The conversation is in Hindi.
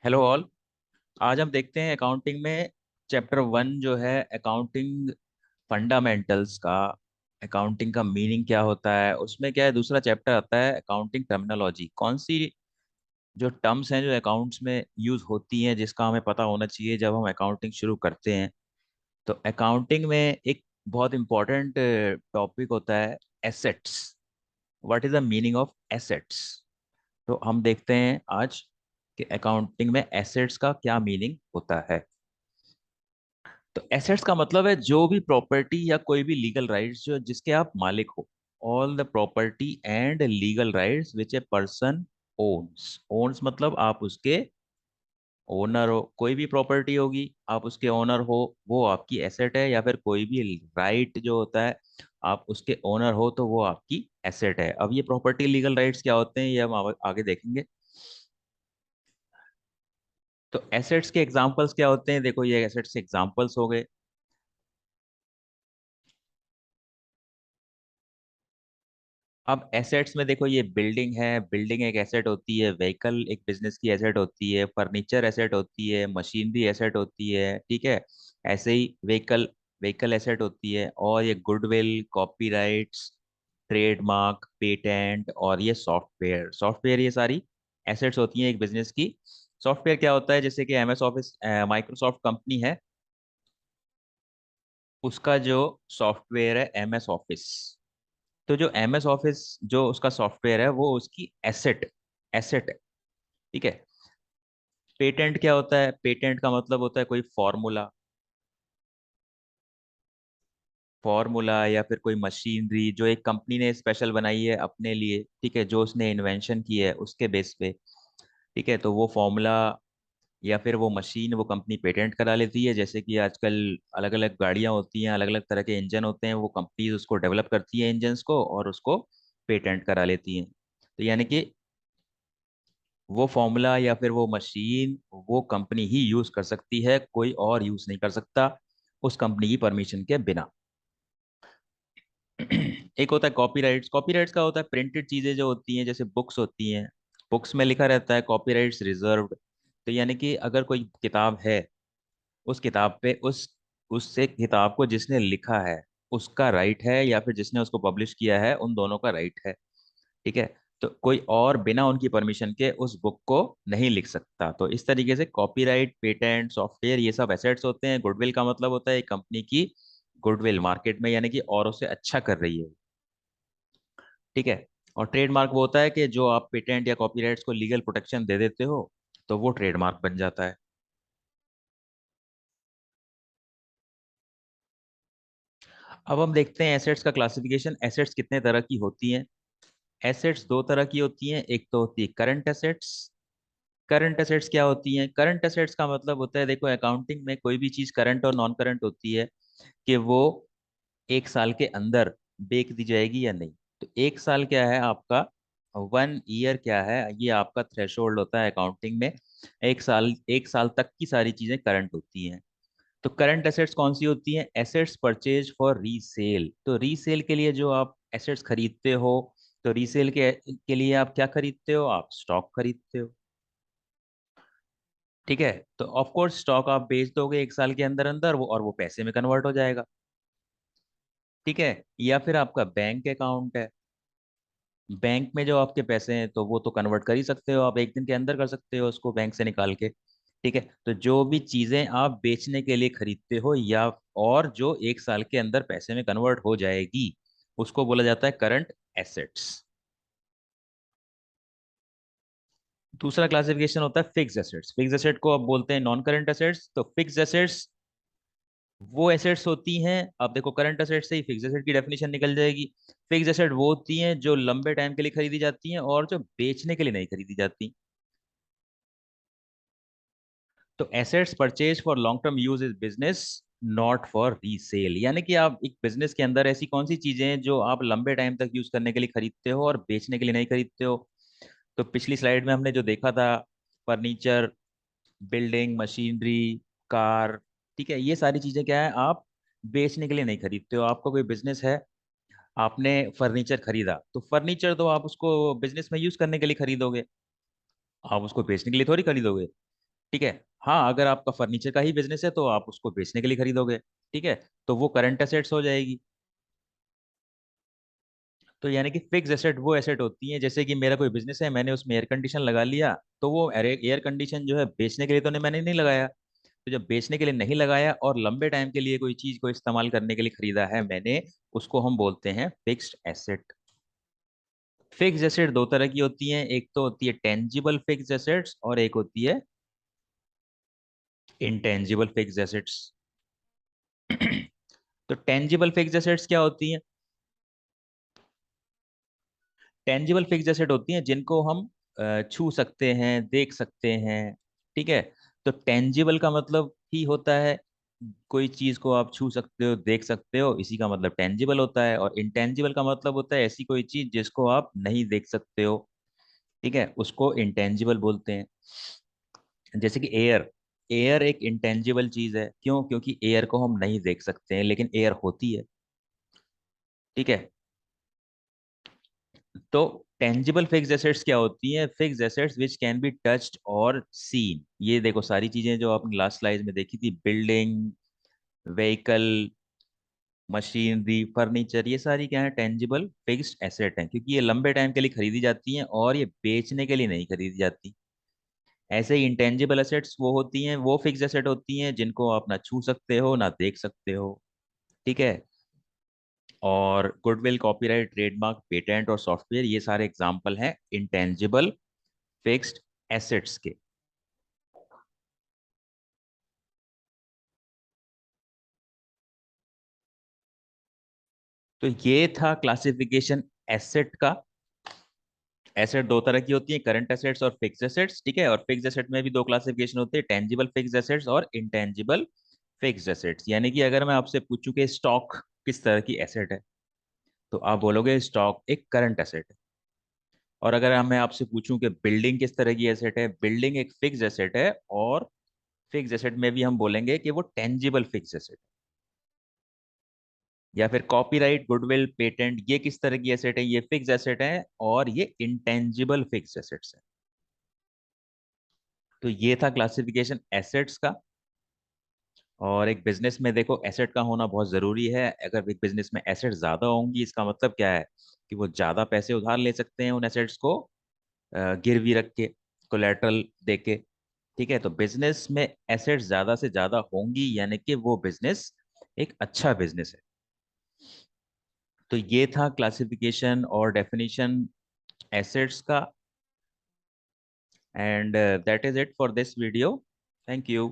Hello all. आज हम देखते हैं अकाउंटिंग में चैप्टर 1 जो है अकाउंटिंग फंडामेंटल्स का। अकाउंटिंग का मीनिंग क्या होता है, उसमें क्या है। दूसरा चैप्टर आता है अकाउंटिंग टर्मिनोलॉजी, कौन सी जो टर्म्स हैं जो अकाउंट्स में यूज होती हैं जिसका हमें पता होना चाहिए जब हम अकाउंटिंग शुरू करते हैं। तो अकाउंटिंग में एक बहुत इंपॉर्टेंट टॉपिक होता है assets. What is the meaning of assets. तो हम देखते हैं आज कि अकाउंटिंग में एसेट्स का क्या मीनिंग होता है। तो एसेट्स का मतलब है जो भी प्रॉपर्टी या कोई भी लीगल राइट्स जो जिसके आप मालिक हो। All the property and legal rights which a person owns. Owns मतलब आप उसके ओनर हो। कोई भी प्रॉपर्टी होगी आप उसके ओनर हो, वो आपकी एसेट है। या फिर कोई भी राइट जो होता है आप उसके ओनर हो तो वो आपकी एसेट है। अब ये प्रॉपर्टी लीगल राइट्स क्या होते हैं ये हम आगे देखेंगे। तो एसेट्स के एग्जांपल्स क्या होते हैं, देखो ये एसेट्स के एग्जांपल्स हो गए। अब एसेट्स में देखो ये बिल्डिंग है, बिल्डिंग एक एसेट होती है। व्हीकल एक बिजनेस की एसेट होती है। फर्नीचर एसेट होती है। मशीनरी एसेट होती है, ठीक है। ऐसे ही व्हीकल व्हीकल एसेट होती है। और ये गुडविल, कॉपीराइट्स, ट्रेडमार्क, पेटेंट और ये सॉफ्टवेयर सॉफ्टवेयर ये सारी एसेट्स होती हैं एक बिजनेस की। सॉफ्टवेयर क्या होता है, जैसे कि एमएस ऑफिस, माइक्रोसॉफ्ट कंपनी है, उसका जो सॉफ्टवेयर है एमएस ऑफिस। तो जो एमएस ऑफिस जो उसका सॉफ्टवेयर है वो उसकी एसेट एसेट है, ठीक है। पेटेंट क्या होता है, पेटेंट का मतलब होता है कोई फॉर्मूला, फॉर्मूला या फिर कोई मशीनरी जो एक कंपनी ने स्पेशल बनाई है अपने लिए, ठीक है, जो उसने इन्वेंशन की है उसके बेस पे, ठीक है। तो वो फॉर्मूला या फिर वो मशीन वो कंपनी पेटेंट करा लेती है। जैसे कि आजकल अलग अलग गाड़ियां होती हैं, अलग अलग तरह के इंजन होते हैं, वो कंपनीज उसको डेवलप करती है इंजन्स को और उसको पेटेंट करा लेती हैं। तो यानी कि वो फॉर्मूला या फिर वो मशीन वो कंपनी ही यूज कर सकती है, कोई और यूज नहीं कर सकता उस कंपनी की परमिशन के बिना। एक होता है कॉपीराइट्स। कॉपीराइट्स का होता है प्रिंटेड चीजें जो होती हैं, जैसे बुक्स होती हैं, बुक्स में लिखा रहता है कॉपीराइट्स रिजर्व्ड। तो यानी कि अगर कोई किताब है, उस किताब पे उससे किताब को जिसने लिखा है उसका राइट है, या फिर जिसने उसको पब्लिश किया है उन दोनों का राइट है, ठीक है। तो कोई और बिना उनकी परमिशन के उस बुक को नहीं लिख सकता। तो इस तरीके से कॉपीराइट, पेटेंट, सॉफ्टवेयर ये सब एसेट्स होते हैं। गुडविल का मतलब होता है एक कंपनी की गुडविल मार्केट में, यानी कि औरों से अच्छा कर रही है, ठीक है। और ट्रेडमार्क वो होता है कि जो आप पेटेंट या कॉपीराइट्स को लीगल प्रोटेक्शन दे देते हो तो वो ट्रेडमार्क बन जाता है। अब हम देखते हैं एसेट्स का क्लासिफिकेशन। एसेट्स कितने तरह की होती हैं। एसेट्स दो तरह की होती हैं, एक तो होती है करंट एसेट्स। करंट एसेट्स क्या होती हैं, करंट एसेट्स का मतलब होता है, देखो अकाउंटिंग में कोई भी चीज करंट और नॉन करंट होती है कि वो एक साल के अंदर बेच दी जाएगी या नहीं। तो एक साल क्या है आपका, 1 ईयर क्या है, ये आपका थ्रेशोल्ड होता है अकाउंटिंग में। एक साल तक की सारी चीजें करंट होती हैं। तो करंट एसेट्स कौन सी होती हैं, एसेट्स परचेज फॉर रीसेल। तो रीसेल के लिए जो आप एसेट्स खरीदते हो, तो रीसेल के लिए आप क्या खरीदते हो, आप स्टॉक खरीदते हो, ठीक है। तो ऑफ कोर्स स्टॉक आप बेच दोगे एक साल के अंदर अंदर वो, और वो पैसे में कन्वर्ट हो जाएगा, ठीक है। या फिर आपका बैंक अकाउंट है, बैंक में जो आपके पैसे हैं तो वो तो कन्वर्ट कर ही सकते हो आप, एक दिन के अंदर कर सकते हो उसको बैंक से निकाल के, ठीक है। तो जो भी चीजें आप बेचने के लिए खरीदते हो या और जो एक साल के अंदर पैसे में कन्वर्ट हो जाएगी उसको बोला जाता है करंट एसेट्स। दूसरा क्लासिफिकेशन होता है फिक्स एसेट्स। फिक्स एसेट को अब बोलते हैं नॉन करंट एसेट्स। तो फिक्स एसेट्स वो एसेट्स होती हैं, अब देखो करंट एसेट से ही फिक्स एसेट की डेफिनेशन निकल जाएगी। फिक्स एसेट वो होती हैं जो लंबे टाइम के लिए खरीदी जाती हैं और जो बेचने के लिए नहीं खरीदी जाती। तो assets purchase for long term use is business, not for resale. यानी कि आप एक बिजनेस के अंदर ऐसी कौन सी चीजें हैं जो आप लंबे टाइम तक यूज करने के लिए खरीदते हो और बेचने के लिए नहीं खरीदते हो। तो पिछली स्लाइड में हमने जो देखा था, फर्नीचर, बिल्डिंग, मशीनरी, कार, ठीक है, ये सारी चीजें क्या है, आप बेचने के लिए नहीं खरीदते हो। आपका कोई बिजनेस है, आपने फर्नीचर खरीदा, तो फर्नीचर तो आप उसको बिजनेस में यूज करने के लिए खरीदोगे, आप उसको बेचने के लिए थोड़ी खरीदोगे। ठीक है। हाँ, अगर आपका फर्नीचर का ही बिजनेस है तो आप उसको बेचने के लिए खरीदोगे, ठीक है, तो वो करंट एसेट्स हो जाएगी। तो यानी कि फिक्स एसेट वो एसेट होती है, जैसे कि मेरा कोई बिजनेस है, मैंने उसमें एयर कंडीशन लगा लिया, तो वो एयर कंडीशन जो है बेचने के लिए तो मैंने नहीं लगाया। तो जब बेचने के लिए नहीं लगाया और लंबे टाइम के लिए कोई चीज को इस्तेमाल करने के लिए खरीदा है मैंने, उसको हम बोलते हैं फिक्स्ड एसेट। फिक्स एसेट दो तरह की होती हैं, एक तो होती है टेंजिबल फिक्स एसेट्स और एक होती है इंटेंजिबल फिक्स एसेट्स। तो टेंजिबल फिक्स एसेट्स क्या होती हैं? टेंजिबल फिक्स एसेट होती हैं जिनको हम छू सकते हैं, देख सकते हैं, ठीक है। तो टेंजिबल का मतलब ही होता है कोई चीज को आप छू सकते हो, देख सकते हो, इसी का मतलब टेंजिबल होता है। और इंटेंजिबल का मतलब होता है ऐसी कोई चीज जिसको आप नहीं देख सकते हो, ठीक है, उसको इंटेंजिबल बोलते हैं। जैसे कि एयर, एयर एक इंटेंजिबल चीज है, क्यों? क्योंकि एयर को हम नहीं देख सकते हैं लेकिन एयर होती है, ठीक है। तो टेंजिबल फिक्स्ड एसेट्स क्या होती हैं? Fixed assets which can be touched और सीन। ये देखो सारी चीजें जो आपने लास्ट स्लाइड में देखी थी, बिल्डिंग, व्हीकल, मशीनरी, फर्नीचर, ये सारी क्या है? टेंजिबल फिक्स्ड एसेट हैं, क्योंकि ये लंबे टाइम के लिए खरीदी जाती हैं और ये बेचने के लिए नहीं खरीदी जाती। ऐसे ही इंटेंजिबल एसेट्स वो होती हैं, वो फिक्स एसेट होती हैं जिनको आप ना छू सकते हो ना देख सकते हो, ठीक है। और गुडविल, कॉपीराइट, ट्रेडमार्क, पेटेंट और सॉफ्टवेयर, ये सारे एग्जाम्पल हैं इंटेंजिबल फिक्स्ड एसेट्स के। तो ये था क्लासिफिकेशन एसेट का। एसेट दो तरह की होती है, करंट एसेट्स और फिक्स एसेट्स, ठीक है। और फिक्स एसेट में भी दो क्लासिफिकेशन होते हैं, टेंजिबल फिक्स एसेट्स और इंटेंजिबल फिक्स एसेट्स। यानी कि अगर मैं आपसे पूछूं कि स्टॉक किस तरह की एसेट है, तो आप बोलोगे स्टॉक एक करंट एसेट है। और अगर मैं आपसे पूछूं कि बिल्डिंग किस तरह की एसेट है, बिल्डिंग एक फिक्स एसेट है। और फिक्स एसेट में भी हम बोलेंगे कि वो टेंजिबल फिक्स एसेट। या फिर कॉपीराइट, गुडविल, पेटेंट, ये किस तरह की एसेट है? ये फिक्स एसेट है और ये इंटेंजिबल फिक्स एसेट्स है। तो ये था क्लासिफिकेशन एसेट्स का। और एक बिजनेस में देखो एसेट का होना बहुत जरूरी है। अगर एक बिजनेस में एसेट ज्यादा होंगी, इसका मतलब क्या है? कि वो ज्यादा पैसे उधार ले सकते हैं उन एसेट्स को गिरवी रख के, कोलेटरल दे के, ठीक है। तो बिजनेस में एसेट्स ज्यादा से ज्यादा होंगी यानी कि वो बिजनेस एक अच्छा बिजनेस है। तो ये था क्लासिफिकेशन और डेफिनेशन एसेट्स का। And that is it for this video. Thank you.